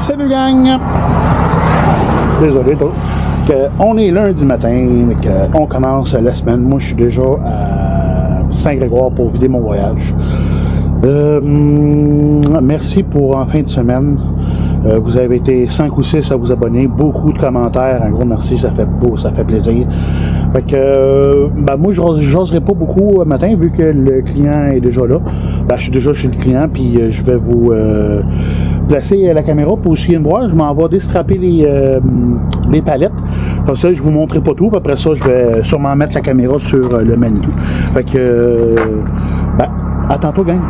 Salut gang! Désolé toi. On est lundi matin, mais on commence la semaine. Moi je suis déjà à Saint-Grégoire pour vider mon voyage. Merci pour en fin de semaine. Vous avez été 5 ou 6 à vous abonner. Beaucoup de commentaires. Un gros merci, ça fait beau, ça fait plaisir. Fait que moi je n'oserai pas beaucoup matin vu que le client est déjà là. Je suis déjà chez le client puis je vais vous placer la caméra pour aussi me voir. Je m'en vais déstrapper les palettes. Comme ça, je vous montrerai pas tout. Puis après ça, je vais sûrement mettre la caméra sur le Manitou. Fait que à tantôt, gang.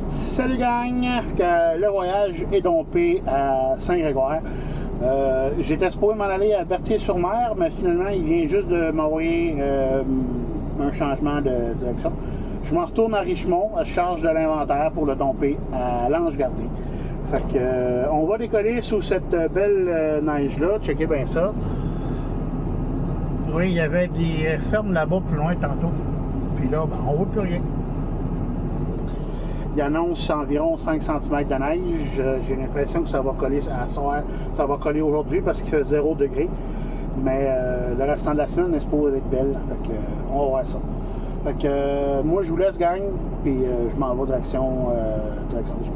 Salut gang! Le voyage est dompé à Saint-Grégoire. J'étais supposé m'en aller à Berthier-sur-Mer, mais finalement, il vient juste de m'envoyer un changement de direction. Je m'en retourne à Richemont, je charge de l'inventaire pour le domper à l'Ange-Gardien. Fait que, on va décoller sous cette belle neige-là. Checkez bien ça. Oui, il y avait des fermes là-bas plus loin tantôt. Puis là, on ne voit plus rien. Il annonce environ 5 cm de neige. J'ai l'impression que ça va coller à soir. Ça va coller aujourd'hui parce qu'il fait 0 degré. Mais le restant de la semaine est supposé être belle. Fait que, on va voir ça. Fait que moi je vous laisse gang. Puis je m'en vais direction Richemont.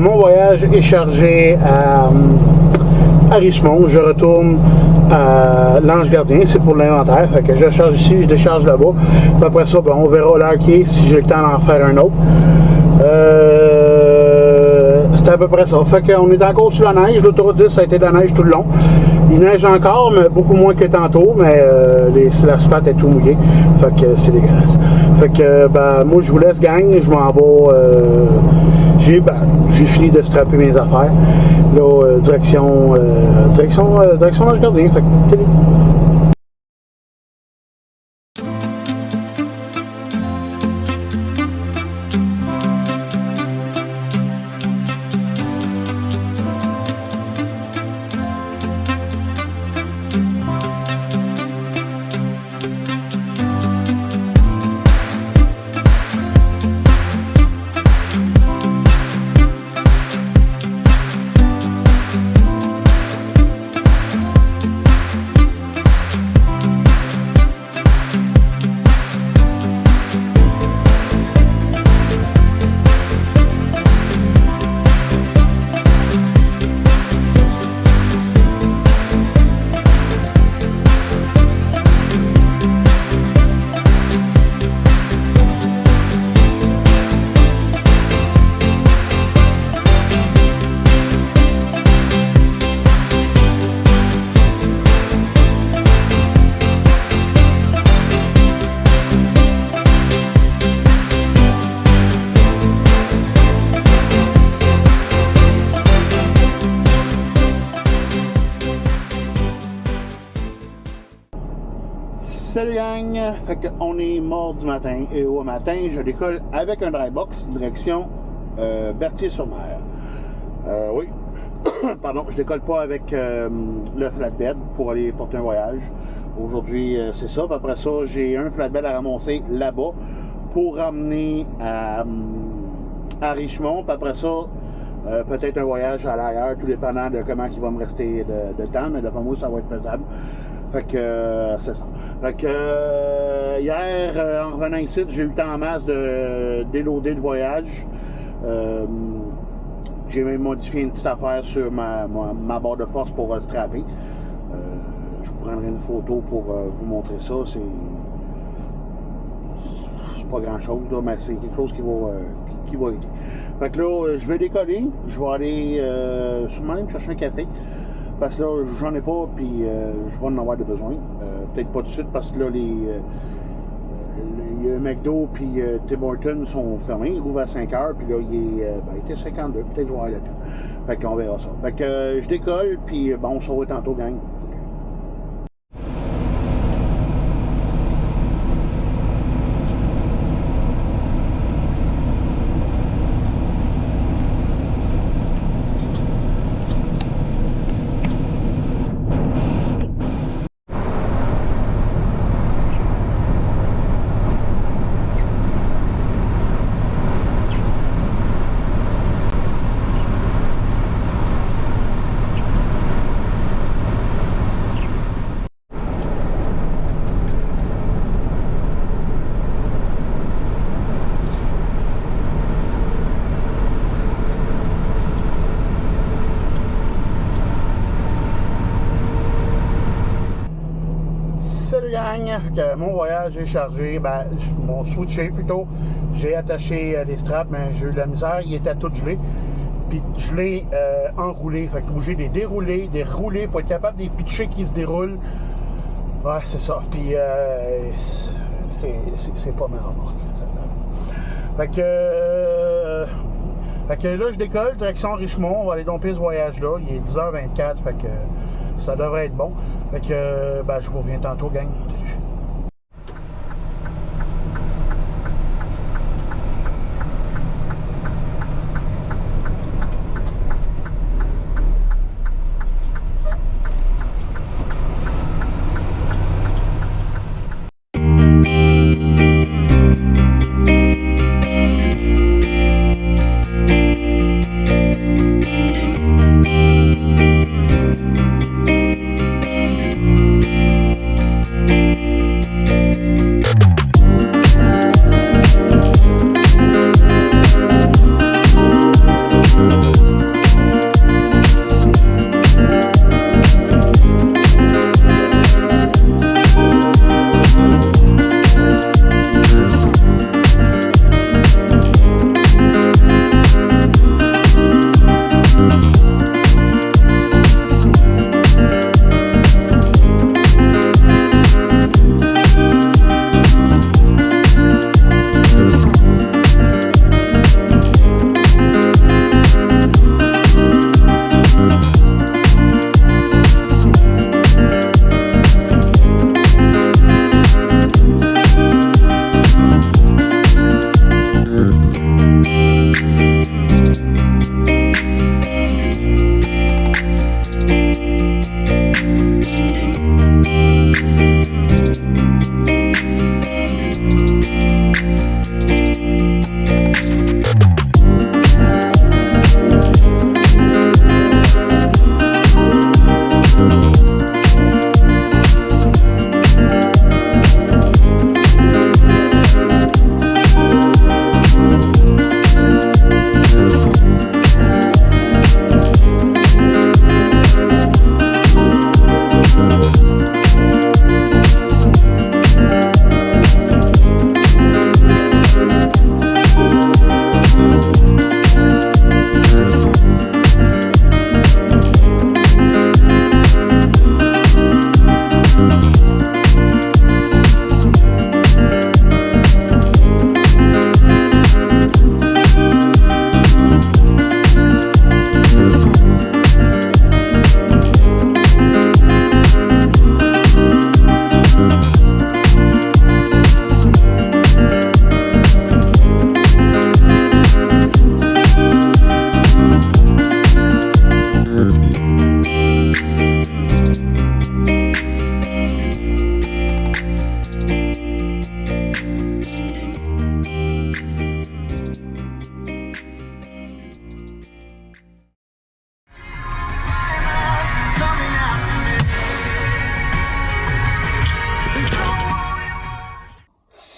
mon voyage est chargé à Richmond. Je retourne à l'Ange Gardien, c'est pour l'inventaire. Fait que je charge ici, je décharge là-bas. Puis après ça, ben, on verra l'heure qui est si j'ai le temps d'en faire un autre. C'était à peu près ça. Fait qu'on est encore sur la neige. L'autoroute 10, ça a été de la neige tout le long. Il neige encore, mais beaucoup moins que tantôt, mais l'asphalte est tout mouillé. Fait que c'est dégueulasse. Fait que ben, moi je vous laisse gang, je m'en vais. J'ai fini de strapper mes affaires. Là, direction Ange Gardien. Fait que salut. Salut gang! Fait qu'on est mardi matin et au matin, je décolle avec un dry box direction Berthier-sur-Mer. Oui, pardon, je décolle pas avec le flatbed pour aller porter un voyage. Aujourd'hui, c'est ça. Puis après ça, j'ai un flatbed à ramasser là-bas pour ramener à Richmond. Puis après ça, peut-être un voyage à l'arrière, tout dépendant de comment il va me rester de temps, mais d'après moi, ça va être faisable. Fait que c'est ça. Fait que hier, en revenant ici, j'ai eu le temps en masse de déloader le voyage. J'ai même modifié une petite affaire sur ma barre de force pour strapper. Je vous prendrai une photo pour vous montrer ça. C'est pas grand chose, là, mais c'est quelque chose qui va aider. Fait que là, je vais décoller. Je vais aller sûrement aller me chercher un café. Parce que là, j'en ai pas, puis je vais en avoir de besoin. Peut-être pas tout de suite, parce que là, les McDo puis Tim Hortons sont fermés. Ils ouvrent à 5 h, puis là, il était 52. Peut-être que je vais avoir le temps. Fait qu'on verra ça. Fait que je décolle, puis bon, on se revoit tantôt, gang. Salut gang! Mon voyage est chargé, mon switché plutôt. J'ai attaché les straps, mais j'ai eu de la misère, il était tout gelé. Puis je l'ai enroulé, fait que j'ai des déroulés, des roulés pour être capable des pitcher qui se déroulent. Ouais, c'est ça. Puis c'est pas ma remorque. Fait que là, je décolle, direction Richmond. On va aller domper ce voyage-là. Il est 10h24, fait que ça devrait être bon. Fait que, je vous reviens tantôt, gang. Salut.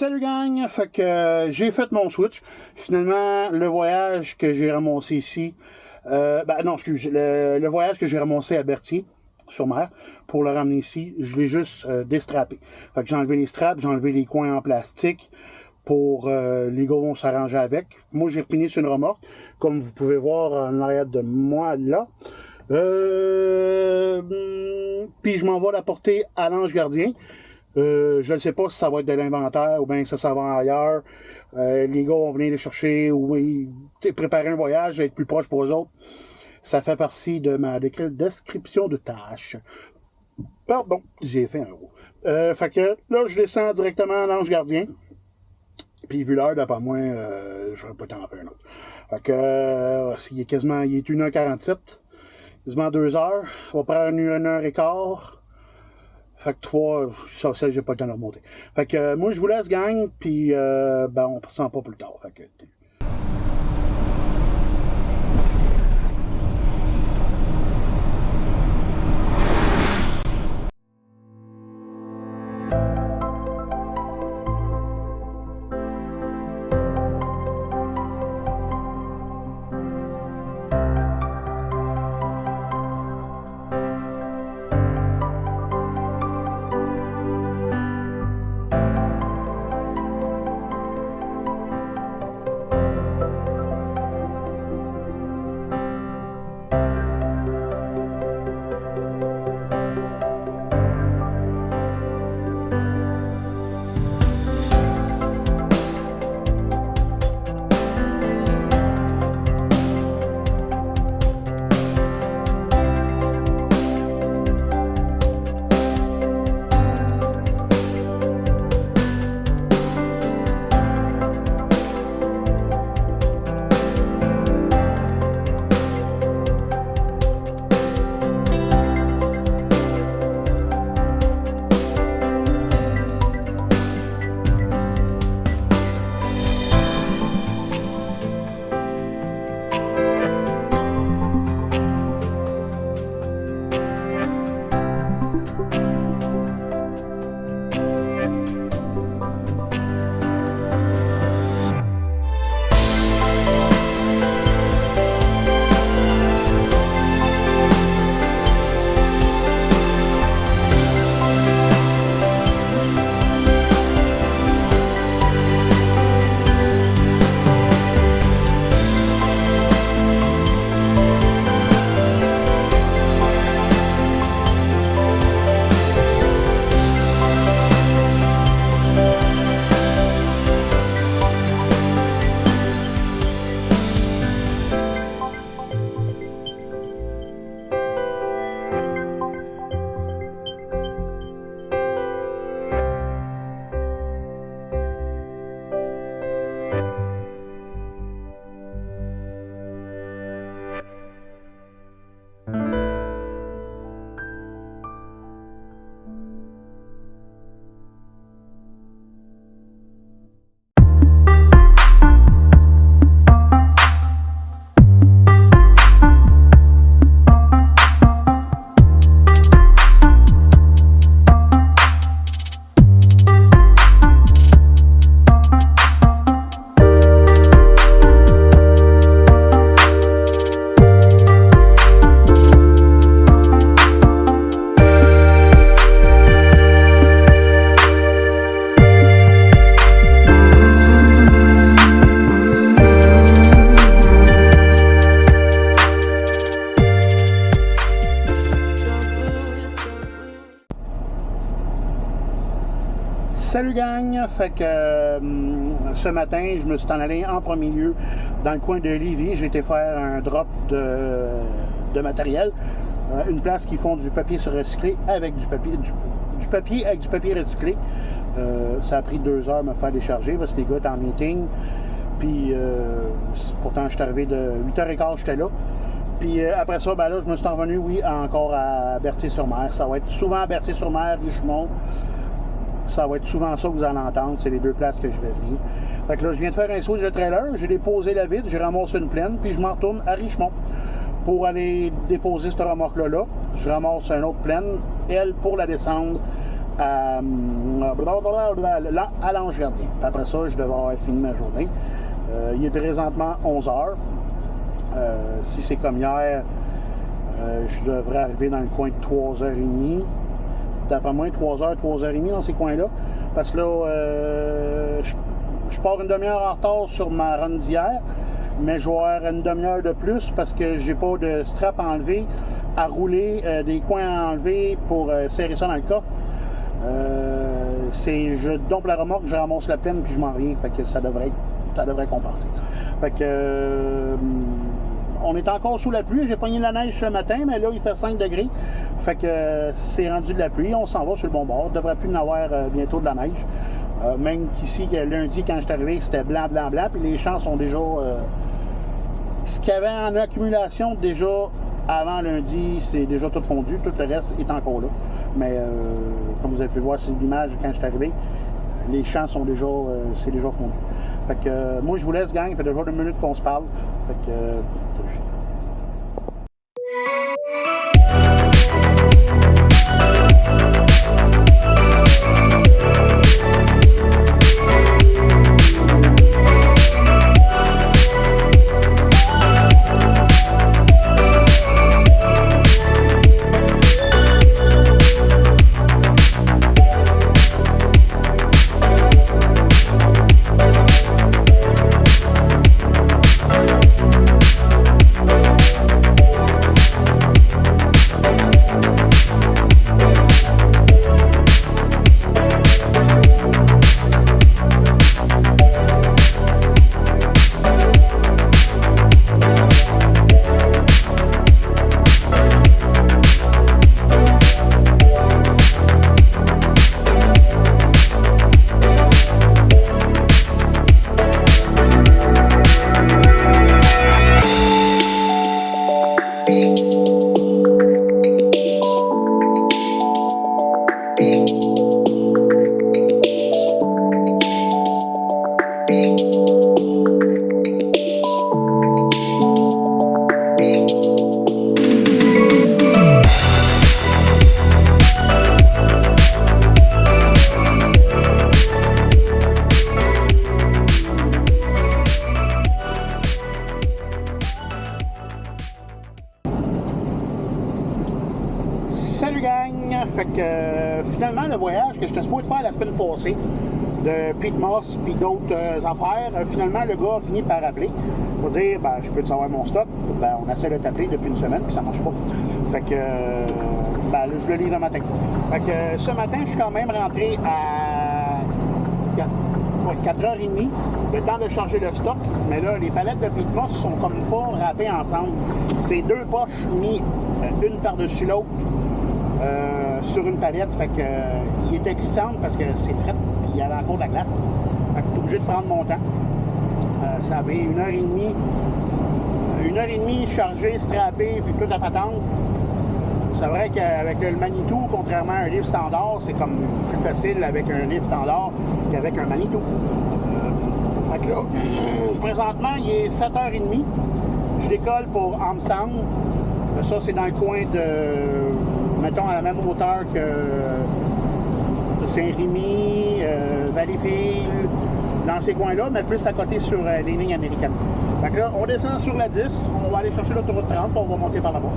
Salut gang! Fait que j'ai fait mon switch. Finalement, le voyage que j'ai ramassé ici, le voyage que j'ai ramassé à Berthier, sur mer, pour le ramener ici, je l'ai juste déstrappé. Fait que j'ai enlevé les straps, j'ai enlevé les coins en plastique pour les gars vont s'arranger avec. Moi, j'ai repiné sur une remorque, comme vous pouvez voir en arrière de moi là. Puis je m'en vais la porter à l'Ange Gardien. Je ne sais pas si ça va être de l'inventaire ou bien ça va ailleurs. Les gars vont venir les chercher ou préparer un voyage, être plus proche pour eux autres. Ça fait partie de ma description de tâche. Pardon, j'ai fait un gros. Fait que là, je descends directement à l'Ange Gardien. Puis vu l'heure, d'après moi, j'aurais pas le temps d'en faire un autre. Fait que il est 1h47. Quasiment 2 heures. On va prendre 1h15. Fait que 3, ça j'ai pas le temps de remonter. Fait que moi, je vous laisse, gang, puis on se sent pas plus tard. Fait que... Salut gang! Fait que ce matin, je me suis en allé en premier lieu dans le coin de Lévis. J'ai été faire un drop de matériel. Une place qui font du papier sur recyclé avec du papier avec du papier recyclé. Ça a pris 2 heures de me faire décharger parce que les gars étaient en meeting. Puis pourtant, je suis arrivé de 8h15, j'étais là. Puis après ça, ben là, je me suis revenu, oui, encore à Berthier-sur-Mer. Ça va être souvent à Berthier-sur-Mer, Richemont. Ça va être souvent ça que vous allez entendre. C'est les 2 places que je vais venir. Fait que là, je viens de faire un switch de trailer. J'ai déposé la vide, j'ai ramassé une plaine, puis je m'en retourne à Richemont pour aller déposer cette remorque-là. Je ramasse une autre plaine, elle, pour la descendre à l'Ange Gardien. Après ça, je devrais avoir fini ma journée. Il est présentement 11 heures. Si c'est comme hier, je devrais arriver dans le coin de 3h30. D'après moi, 3h, 3h30 dans ces coins-là. Parce que là, je pars une demi-heure en retard sur ma run d'hier, mais je vais avoir une demi-heure de plus parce que j'ai pas de strap à enlever, à rouler, des coins à enlever pour serrer ça dans le coffre. Je dompe la remorque, je ramasse la peine puis je m'en reviens. Fait que ça devrait compenser. Fait que on est encore sous la pluie. J'ai pogné la neige ce matin, mais là, il fait 5 degrés. Fait que c'est rendu de la pluie. On s'en va sur le bon bord. Il devrait plus en avoir bientôt de la neige. Même qu'ici, lundi, quand je suis arrivé, c'était blanc, blanc, blanc. Puis les champs sont déjà... ce qu'il y avait en accumulation déjà avant lundi, c'est déjà tout fondu. Tout le reste est encore là. Mais comme vous avez pu voir sur l'image quand je suis arrivé, les champs sont déjà, c'est déjà fondu. Fait que moi, je vous laisse, gang. Ça fait déjà 2 minutes qu'on se parle. Fait que... Salut gang! Fait que finalement le voyage que j'étais supposé faire la semaine passée de Pete Moss puis d'autres affaires, finalement le gars a fini par appeler pour dire ben je peux te savoir mon stock. Ben on essaie de t'appeler depuis une semaine puis ça marche pas. Fait que ben là, je le livre le matin. Fait que ce matin je suis quand même rentré à 4h30, le temps de charger le stock, mais là les palettes de Pete Moss sont comme pas râpées ensemble. C'est 2 poches mis une par-dessus l'autre. Sur une palette, fait que il était glissant parce que c'est fret, puis il y avait encore de la glace. Fait que j'étais obligé de prendre mon temps. Ça a pris 1h30. 1h30 chargé, strappé, puis toute la patente. C'est vrai qu'avec le Manitou, contrairement à un livre standard, c'est comme plus facile avec un livre standard qu'avec un Manitou. Fait que là, présentement, il est 7h30. Je décolle pour Armstrong. Ça, c'est dans le coin de, mettons, à la même hauteur que Saint-Rémy, Valleyfield, dans ces coins-là, mais plus à côté sur les lignes américaines. Fait que là, on descend sur la 10, on va aller chercher l'autoroute 30, on va monter par là-bas.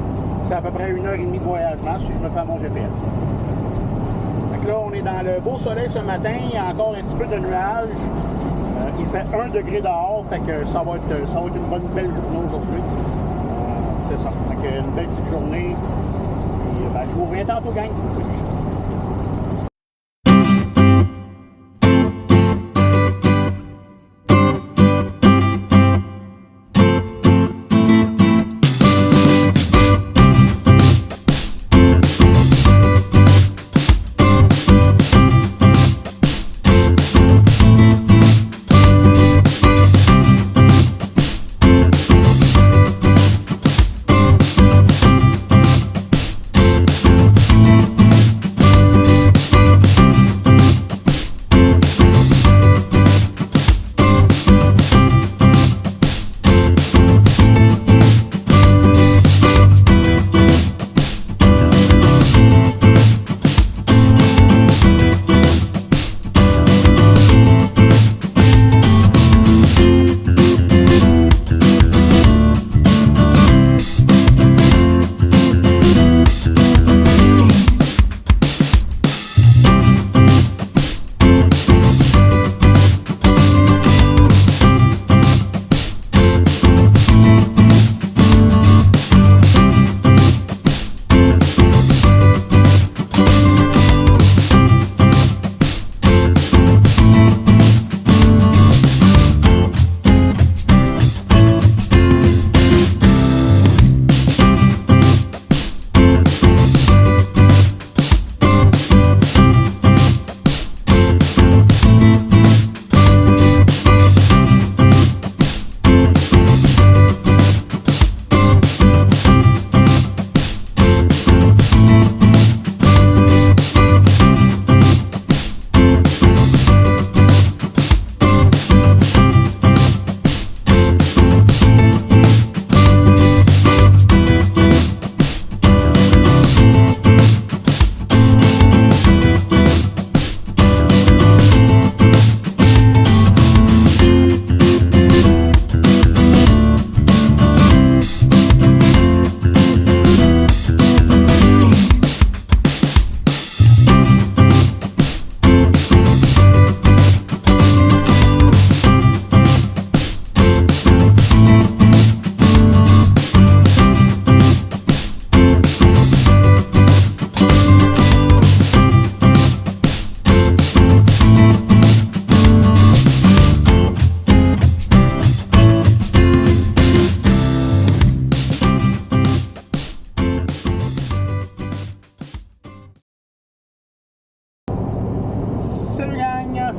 C'est à peu près 1h30 de voyagement si je me fais à mon GPS. Fait que là, on est dans le beau soleil ce matin, il y a encore un petit peu de nuages. Il fait 1 degré dehors, fait que ça va être une bonne belle journée aujourd'hui. C'est ça. Fait que une belle petite journée. Puis, ben, je vous reviens tantôt, gang.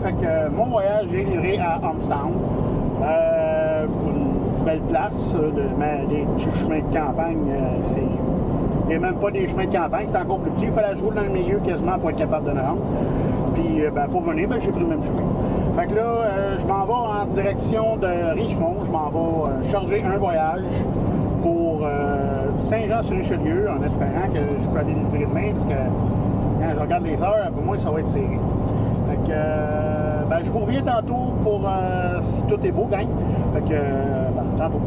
fait que mon voyage est livré à Homestown. Une belle place, mais des petits chemins de campagne, c'est même pas des chemins de campagne, c'est encore plus petit. Il fallait que je roule dans le milieu quasiment pour être capable de me rendre. Puis pour venir, j'ai pris le même chemin. Fait que là, je m'en vais en direction de Richmond. Je m'en vais charger un voyage pour Saint-Jean-sur-Richelieu en espérant que je peux aller le livrer demain parce que quand je regarde les heures, pour moi, ça va être serré. Fait que je vous reviens tantôt pour si tout est beau, gang. Fait que tantôt.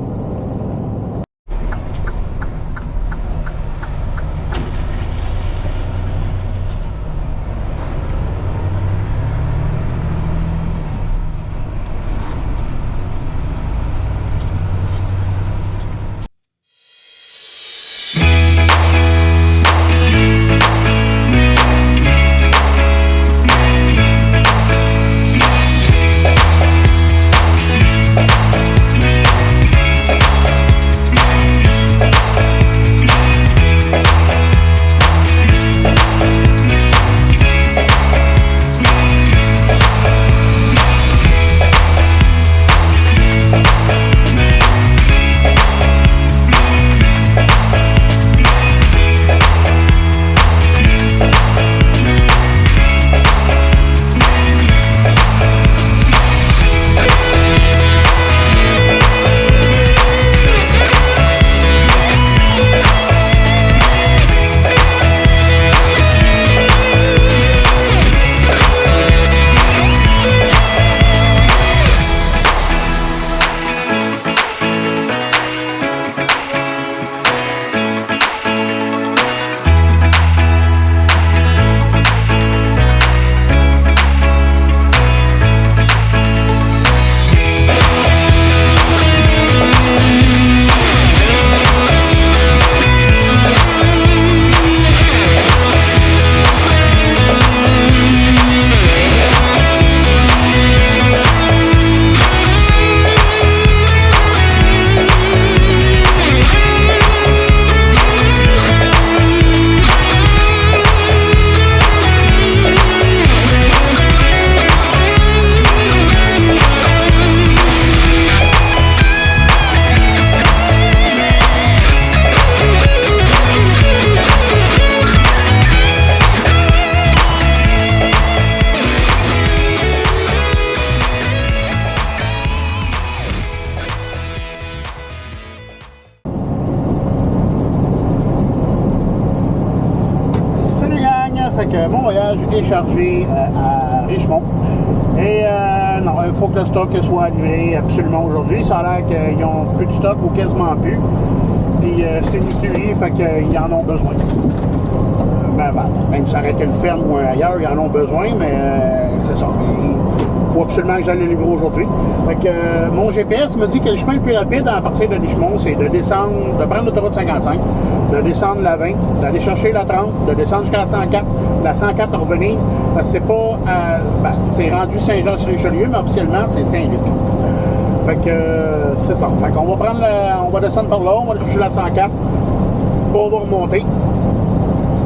Fait que mon voyage est chargé à Richmond. Et non, il faut que le stock soit livré absolument aujourd'hui. Ça a l'air qu'ils n'ont plus de stock ou quasiment plus. Puis c'est une écurie, fait qu'ils en ont besoin. Même si ça aurait été une ferme ou ailleurs, ils en ont besoin, mais c'est ça. Il faut absolument que j'aille le livrer aujourd'hui. Fait que mon GPS me dit que le chemin le plus rapide à partir de Richmond, c'est de descendre, de prendre l'autoroute 55, de descendre la 20, d'aller chercher la 30, de descendre jusqu'à la 104, la 104 à revenir, parce que c'est pas c'est rendu Saint-Jean-sur-Richelieu, mais officiellement c'est Saint-Luc. Fait que c'est ça. Fait qu'on va prendre on va descendre par là, on va aller chercher la 104, on va remonter.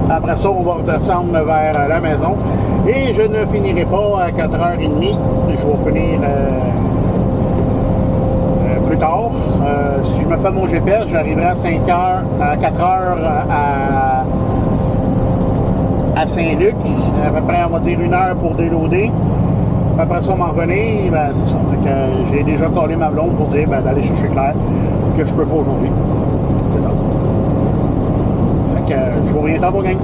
Après ça, on va redescendre vers la maison. Et je ne finirai pas à 4h30. Je vais finir plus tard. Si je me fais mon GPS, j'arriverai à 5h, à 4h à Saint-Luc. À peu près, on va dire 1 heure pour déloader. Après ça, m'en revenir, c'est ça. J'ai déjà collé ma blonde pour dire d'aller chercher Claire, que je peux pas aujourd'hui. C'est ça. Je vous reviens tantôt, gang.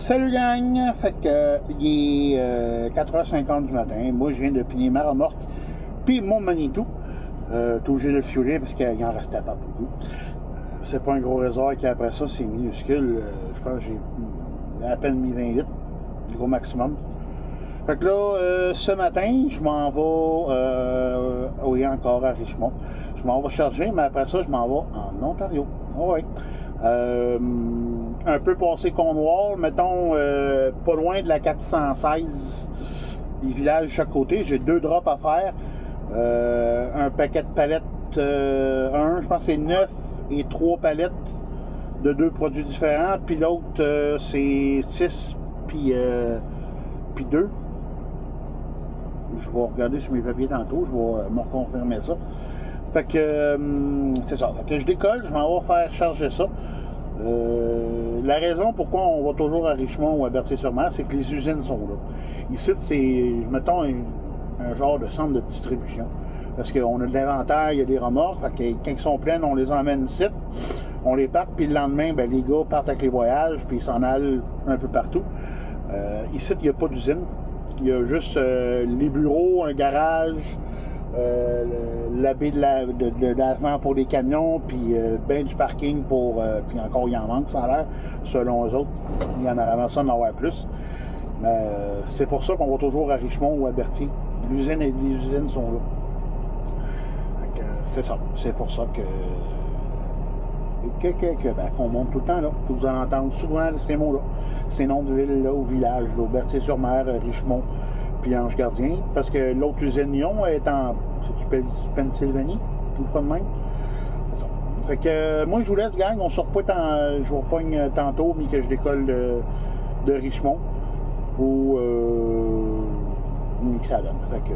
Salut gang! Fait que il est 4h50 du matin. Moi je viens de piner ma remorque puis mon Manitou. T'es obligé de le fioler parce qu'il en restait pas beaucoup. C'est pas un gros réservoir qui après ça c'est minuscule. Je pense que j'ai à peine mis 20 litres, le gros maximum. Fait que là, ce matin, je m'en vais oui, encore à Richmond. Je m'en vais charger, mais après ça, je m'en vais en Ontario. Oh, ouais. Un peu passé Cornwall, mettons pas loin de la 416, des villages de chaque côté. J'ai 2 drops à faire. Un paquet de palettes, je pense que c'est 9 et 3 palettes de 2 produits différents. Puis l'autre, c'est 6 puis 2. Je vais regarder sur mes papiers tantôt, je vais me reconfirmer ça. Fait que c'est ça. Fait que je décolle, je m'en vais faire charger ça. La raison pourquoi on va toujours à Richmond ou à Berthier-sur-Mer, c'est que les usines sont là. Ici, c'est, mettons, un genre de centre de distribution. Parce qu'on a de l'inventaire, il y a des remorques. Fait que quand ils sont pleines, on les emmène ici, on les part, puis le lendemain, ben, les gars partent avec les voyages, puis ils s'en allent un peu partout. Ici, il n'y a pas d'usine. Il y a juste les bureaux, un garage, la baie de lavement pour les camions, puis ben du parking pour... puis encore, il en manque, ça a l'air, selon eux autres. Il y en a vraiment ça, d'en avoir plus. Mais c'est pour ça qu'on va toujours à Richmond ou à Berthier. Les usines sont là. C'est ça. C'est pour ça que... qu'on monte tout le temps là. Vous allez entendre souvent ces mots-là. Ces noms de villes là, au village, là, Berthier-sur-Mer, Richmond, puis Ange-Gardien. Parce que l'autre usine Lyon est en. C'est-tu Pennsylvanie? Tout le de même? C'est ça. Fait que moi je vous laisse, gang. On se repointe je vous repogne tantôt, mais que je décolle de Richmond. Ou que ça donne. Fait que.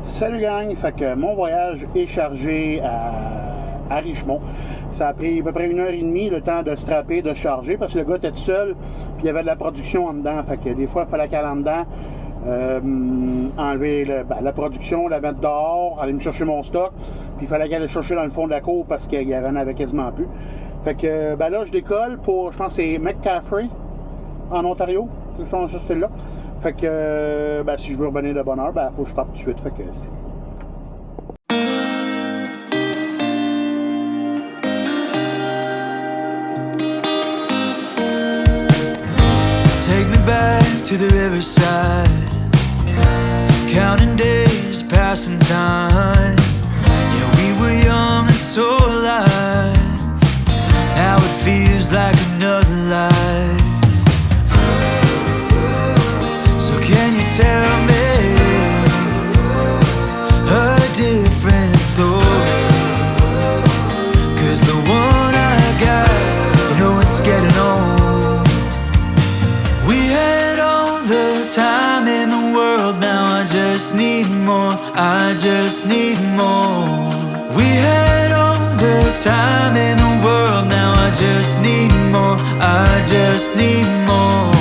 Salut gang, fait que mon voyage est chargé à Richmond. Ça a pris à peu près 1h30 le temps de strapper, de charger, parce que le gars était tout seul, puis il y avait de la production en dedans. Fait que des fois, il fallait qu'elle en dedans, enlever la production, la mettre dehors, aller me chercher mon stock, puis il fallait qu'elle aille chercher dans le fond de la cour parce qu'il y en avait quasiment plus. Fait que ben là, je décolle pour, je pense que c'est McCaffrey, en Ontario, quelque chose de ce style-là. Fait que, ben, si je veux revenir de bonne heure, ben, faut que je parte tout de suite. Fait que c'est... Take me back to the riverside, counting days, passing time. Yeah, we were young and so alive. Now it feels like another life. Can you tell me a different story? 'Cause the one I got, you know it's getting old. We had all the time in the world, now I just need more, I just need more. We had all the time in the world, now I just need more, I just need more.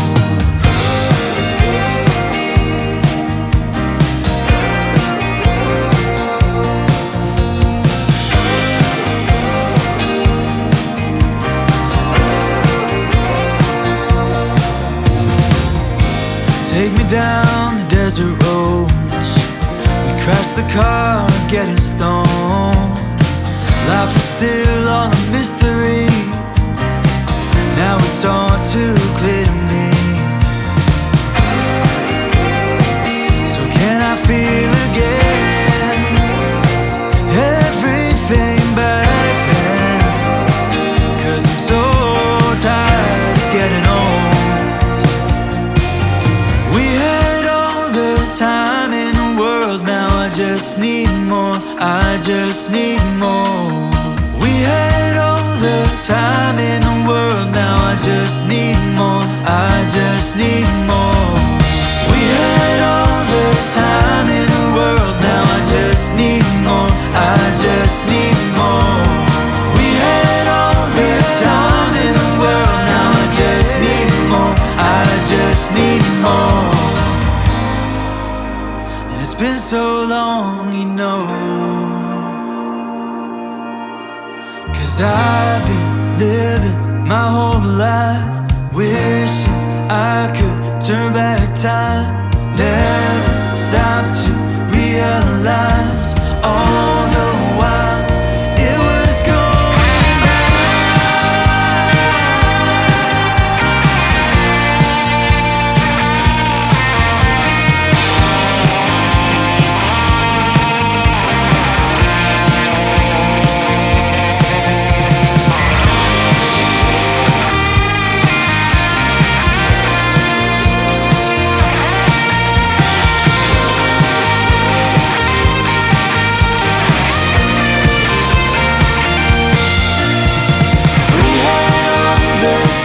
Take me down the desert roads. We crashed the car, getting stoned. Life is still all a mystery. Now it's all too clear to me. So can I feel again everything back then? 'Cause I'm so tired of getting old. Time in the world, now I just need more, I just need more. We We had all the time in the world, now I just need more, I just need more. We had all the time in the world, now I just need more, I just need more. We had all the time in the world, now I just need more, I just need more. And it's been so long, you know, 'cause I've been living my whole life wishing I could turn back time, never stop to realize all the while it was going right.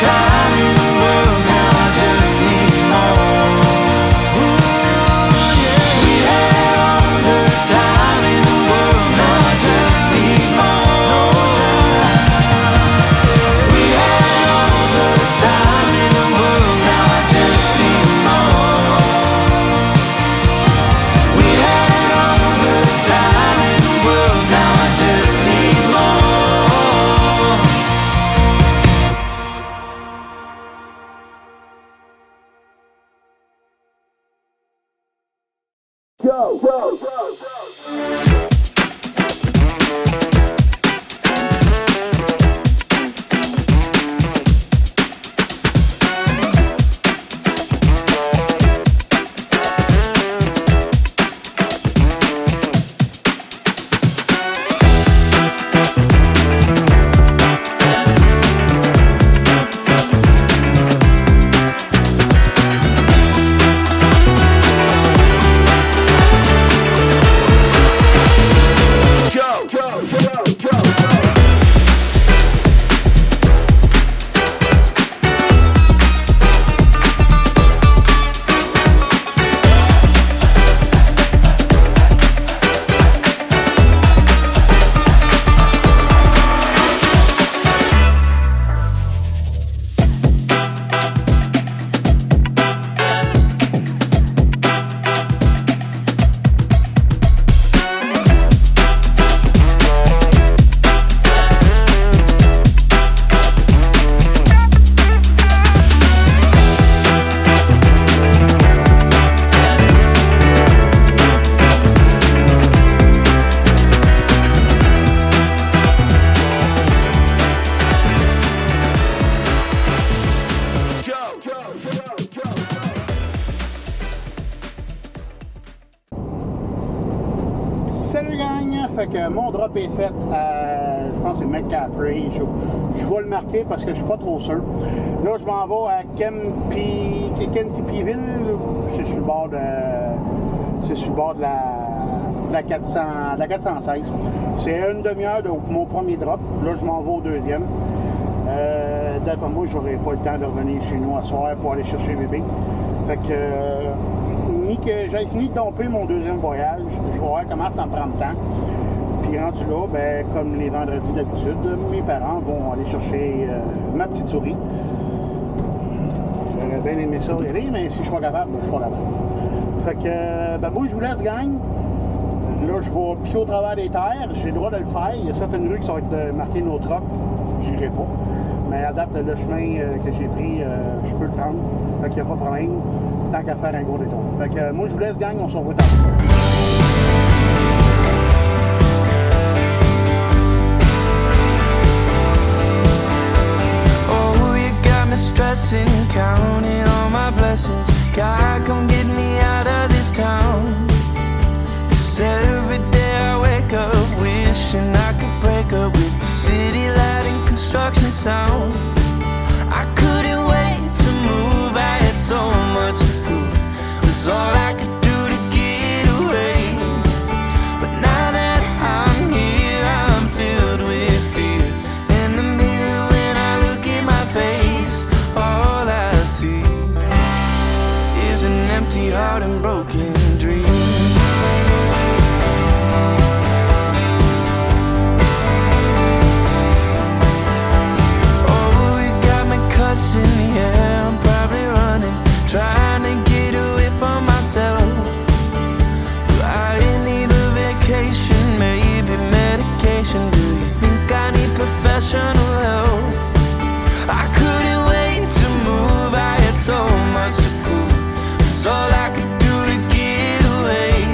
Time in the world, now I just need more. Ooh, yeah. We had all the time in the world, now I just need more. We had all the time in the world, now I just need more. We had all the time in the world, now I just need more. Salut gang! Fait que mon drop est fait à, je pense que c'est McCaffrey. Je vais le marquer parce que je suis pas trop sûr. Là, je m'en vais à Kentuckyville. C'est sur le bord de la 416. C'est une demi-heure de mon premier drop. Là, je m'en vais au deuxième. D'après moi, j'aurai pas le temps de revenir chez nous à soir pour aller chercher bébé. Fait que ni que j'aille fini de domper mon deuxième voyage, je vais voir comment ça me prend de temps. Puis rendu là, ben, comme les vendredis d'habitude, mes parents vont aller chercher ma petite souris. J'aurais bien aimé ça y aller, mais si je suis pas capable, ben, je suis pas capable. Fait que, ben, moi, je vous laisse, gang. Là, je vais piquer au travers des terres. J'ai le droit de le faire. Il y a certaines rues qui sont marquées no truck. Je n'irai pas. Mais à date, le chemin que j'ai pris, je peux le prendre. Fait qu'il n'y a pas de problème. Tant qu'à faire un gros détour. Fait que moi, je vous laisse, gang. On se revoit tantôt. Oh, you got me stressing, counting all my blessings. God, come get me out of this town. 'Cause every day I wake up wishing I could break up with the city light and construction sound. I couldn't wait to move, I had so much to prove. It was all I could do to get away. But now that I'm here, I'm filled with fear. irrational help. I couldn't wait to move, I had so much to prove. It's all I could do to get away.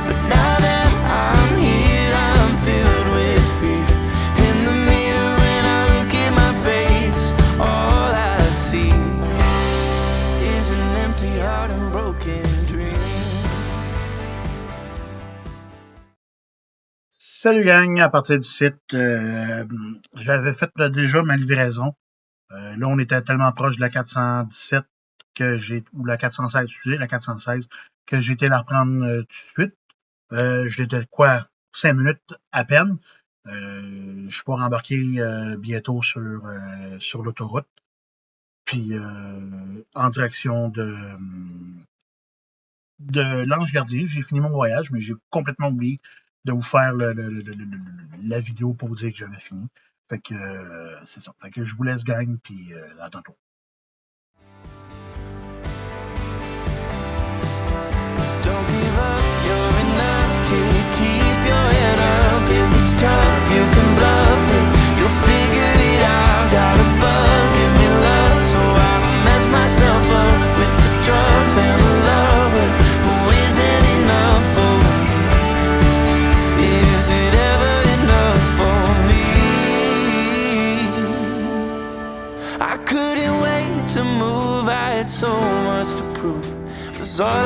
But now that I'm here, I'm filled with fear. In the mirror when I look at my face, all I see is an empty heart and broken dreams. Salut gang, à partir du site, j'avais fait déjà ma livraison. Là, on était tellement proche de la 417 ou la 416, excusez, la 416, que j'ai été la reprendre tout de suite. J'étais 5 minutes à peine. Je suis pas rembarqué bientôt sur l'autoroute. Puis en direction de l'Ange Gardien. J'ai fini mon voyage, mais j'ai complètement oublié de vous faire la vidéo pour vous dire que j'avais fini. Fait que c'est ça. Fait que je vous laisse gang, puis à tantôt. Don't give up, you're enough, kid. Keep your head up. If it's tough, you can bluff it. You'll figure it out. Got a bug, give me love, so I mess myself up with the drugs and the love. But who isn't enough for me? Is it ever enough for me? I couldn't wait to move, I had so much to prove. That's all